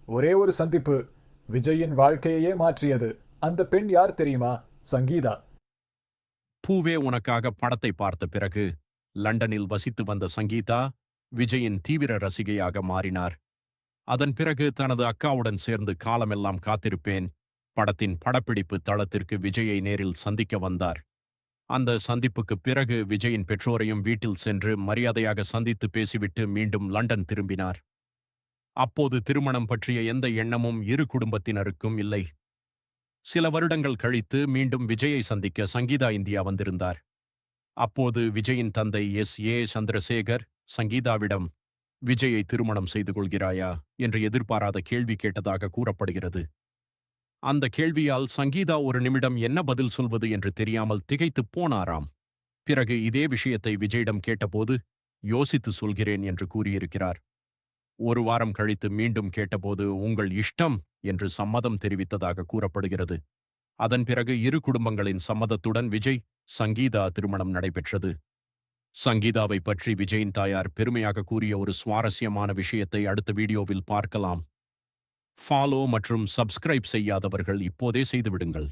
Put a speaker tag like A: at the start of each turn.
A: ஒரே ஒரு சந்திப்பு விஜயின் வாழ்க்கையையே மாற்றியது. அந்த பெண் யார் தெரியுமா? சங்கீதா.
B: பூவே உனக்காக படத்தை பார்த்த பிறகு லண்டனில் வசித்து வந்த சங்கீதா விஜயின் தீவிர ரசிகையாக மாறினார். அதன் பிறகு தனது அக்காவுடன் சேர்ந்து காலமெல்லாம் காத்திருப்பேன் படத்தின் படப்பிடிப்பு தளத்திற்கு விஜயை நேரில் சந்திக்க வந்தார். அந்த சந்திப்புக்கு பிறகு விஜயின் பெற்றோரையும் வீட்டில் சென்று மரியாதையாக சந்தித்து பேசிவிட்டு மீண்டும் லண்டன் திரும்பினார். அப்போது திருமணம் பற்றிய எந்த எண்ணமும் இரு குடும்பத்தினருக்கும் இல்லை. சில வருடங்கள் கழித்து மீண்டும் விஜயை சந்திக்க சங்கீதா இந்தியா வந்திருந்தார். அப்போது விஜயின் தந்தை S.A. சந்திரசேகர் சங்கீதாவிடம் விஜயை திருமணம் செய்து கொள்கிறாயா என்று எதிர்பாராத கேள்வி கேட்டதாக கூறப்படுகிறது. அந்த கேள்வியால் சங்கீதா ஒரு நிமிடம் என்ன பதில் சொல்வது என்று தெரியாமல் திகைத்துப் போனாராம். பிறகு இதே விஷயத்தை விஜயிடம் கேட்டபோது யோசித்து சொல்கிறேன் என்று கூறியிருக்கிறார். ஒரு வாரம் கழித்து மீண்டும் கேட்டபோது உங்கள் இஷ்டம் என்று சம்மதம் தெரிவித்ததாக கூறப்படுகிறது. அதன் பிறகு இரு குடும்பங்களின் சம்மதத்துடன் விஜய் சங்கீதா திருமணம் நடைபெற்றது. சங்கீதாவை பற்றி விஜயின் தாயார் பெருமையாக கூறிய ஒரு சுவாரஸ்யமான விஷயத்தை அடுத்த வீடியோவில் பார்க்கலாம். ஃபாலோ மற்றும் சப்ஸ்கிரைப் செய்யாதவர்கள் இப்போதே செய்துவிடுங்கள்.